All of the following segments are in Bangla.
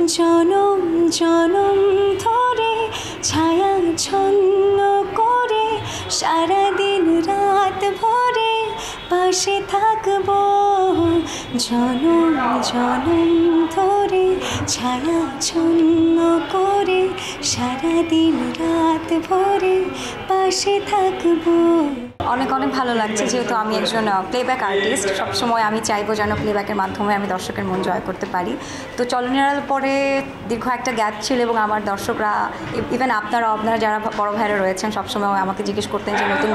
জনম জনম ধরে ছায়াচ্ছন্ন করে সারাদিন রাত ভরে পাশে থাকবো। জনম জনম ধরে ছায়াচ্ছন্ন করে সারাদিন রাত ভরে পাশে থাকবো। অনেক অনেক ভালো লাগছে, যেহেতু আমি একজন প্লেব্যাক আর্টিস্ট। সবসময় আমি চাইবো যেন প্লেব্যাকের মাধ্যমে আমি দর্শকের মন জয় করতে পারি। তো চলনিরাল পরে দীর্ঘ একটা গ্যাপ ছিল এবং আমার দর্শকরা, ইভেন আপনারা যারা বড় ভাইরা রয়েছেন, সবসময় আমাকে জিজ্ঞেস করতেন যে নতুন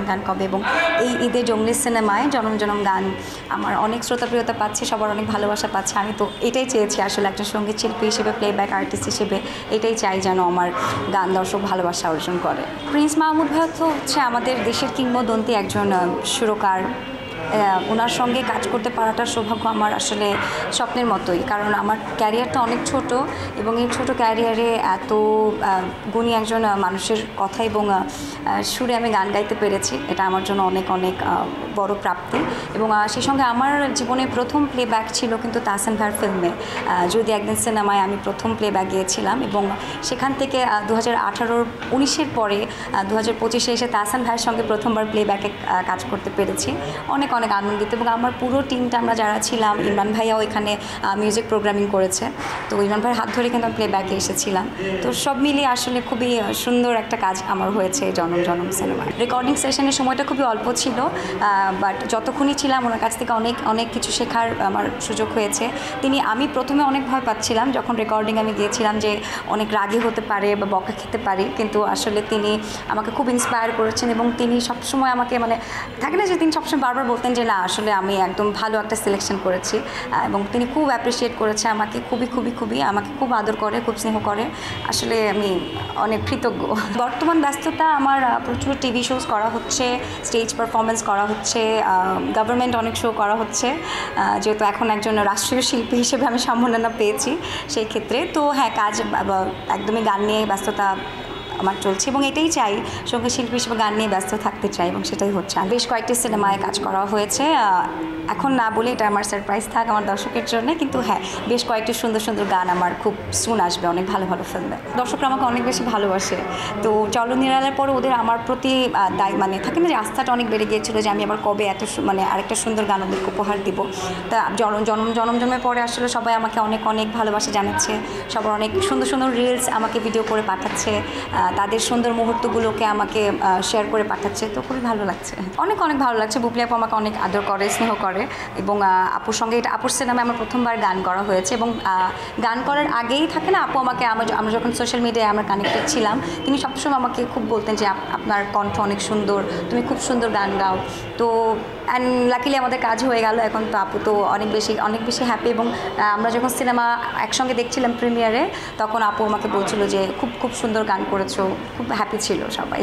গান কবে। এবং এই ঈদে জঙ্গলি সিনেমায় জনম জনম গান আমার অনেক শ্রোতাপ্রিয়তা পাচ্ছে, সবার অনেক ভালোবাসা পাচ্ছে। আমি তো এটাই চেয়েছি আসলে, একজন সঙ্গীত শিল্পী হিসেবে, প্লেব্যাক আর্টিস্ট হিসেবে এটাই চাই যেন আমার গান দর্শক ভালোবাসা অর্জন করে। প্রিন্স মাহমুদ ভাই তো হচ্ছে আমাদের দেশের কিংবদন্তি একজন সুরকার। ওনার সঙ্গে কাজ করতে পারাটার সৌভাগ্য আমার আসলে স্বপ্নের মতোই, কারণ আমার ক্যারিয়ারটা অনেক ছোট এবং এই ছোট ক্যারিয়ারে এত গুণী একজন মানুষের কথা এবং সুরে আমি গান গাইতে পেরেছি, এটা আমার জন্য অনেক অনেক বড় প্রাপ্তি। এবং সেই সঙ্গে আমার জীবনে প্রথম প্লেব্যাক ছিল কিন্তু তাহসান ভাইয়ের ফিল্মে যদি একদিন সিনেমায় আমি প্রথম প্লেব্যাক গিয়েছিলাম, এবং সেখান থেকে 2018-19 পরে 2025 এসে তাহসান ভাইয়ের সঙ্গে প্রথমবার প্লেব্যাকে কাজ করতে পেরেছি। অনেক অনেক আনন্দিত। এবং আমার পুরো টিমটা আমরা যারা ছিলাম, ইমরান ভাইয়াও এখানে মিউজিক প্রোগ্রামিং করেছে, তো ইমরান ভাইয়ের হাত ধরে কিন্তু আমি প্লেব্যাকে এসেছিলাম। তো সব মিলিয়ে আসলে খুবই সুন্দর একটা কাজ আমার হয়েছে জনম জনম সিনেমায়। রেকর্ডিং সেশনের সময়টা খুবই অল্প ছিল, বাট যতক্ষণই ছিলাম ওনার কাছ থেকে অনেক অনেক কিছু শেখার আমার সুযোগ হয়েছে। আমি প্রথমে অনেক ভয় পাচ্ছিলাম যখন রেকর্ডিং আমি গিয়েছিলাম যে অনেক রাগী হতে পারে বা বকা খেতে পারি, কিন্তু আসলে তিনি আমাকে খুব ইন্সপায়ার করেছেন এবং তিনি সবসময় আমাকে থাকে না যে তিনি সবসময় বারবার বলতেন যে না আসলে আমি একদম ভালো একটা সিলেকশন করেছি, এবং তিনি খুব অ্যাপ্রিসিয়েট করেছে আমাকে, খুবই আমাকে খুব আদর করে, খুব স্নেহ করে। আসলে আমি অনেক কৃতজ্ঞ। বর্তমান ব্যস্ততা আমার প্রচুর টিভি শোজ করা হচ্ছে, স্টেজ পারফরমেন্স করা হচ্ছে, গভর্নমেন্ট অনেক শো করা হচ্ছে, যেহেতু এখন একজন রাষ্ট্রীয় শিল্পী হিসেবে আমি সম্মাননা পেয়েছি সেই ক্ষেত্রে। তো হ্যাঁ, কাজ একদমই গান নিয়ে ব্যস্ততা আমার চলছে এবং এটাই চাই, সঙ্গীত শিল্পী হিসেবে গান নিয়ে ব্যস্ত থাকতে চাই এবং সেটাই হচ্ছে। বেশ কয়েকটি সিনেমায় কাজ করা হয়েছে, এখন না বলে এটা আমার সারপ্রাইজ থাক আমার দর্শকের জন্য, কিন্তু হ্যাঁ বেশ কয়েকটি সুন্দর সুন্দর গান আমার খুব সুন আসবে, অনেক ভালো ভালো ফিল্মে। দর্শকরা আমাকে অনেক বেশি ভালোবাসে, তো চলনিরালের পরে ওদের আমার প্রতি থাকে না যে আস্থাটা অনেক বেড়ে গিয়েছিলো যে আমি আবার কবে এত আরেকটা সুন্দর গান ওদেরকে উপহার দিব। তা জন্মের পরে আসলে সবাই আমাকে অনেক অনেক ভালোবাসা জানাচ্ছে, সবার অনেক সুন্দর সুন্দর রিলস আমাকে ভিডিও করে পাঠাচ্ছে, তাদের সুন্দর মুহূর্তগুলোকে আমাকে শেয়ার করে পাঠাচ্ছে, তো খুবই ভালো লাগছে, অনেক অনেক ভালো লাগছে। বুবলি আপু আমাকে অনেক আদর করে, স্নেহ করে, এবং আপুর সঙ্গে এটা আপুর সিনেমায় আমার প্রথমবার গান করা হয়েছে। এবং গান করার আগেই থাকে না আপু আমাকে, আমরা যখন সোশ্যাল মিডিয়ায় আমরা কানেক্টেড ছিলাম, তিনি সবসময় আমাকে খুব বলতেন যে আপনার কণ্ঠ অনেক সুন্দর, তুমি খুব সুন্দর গান গাও। তো অ্যান্ড লাকিলি আমাদের কাজ হয়ে গেল, এখন তো আপু তো অনেক বেশি হ্যাপি। এবং আমরা যখন সিনেমা একসঙ্গে দেখছিলাম প্রিমিয়ারে, তখন আপু আমাকে বলছিল যে খুব সুন্দর গান করেছো, খুব হ্যাপি ছিল সবাই।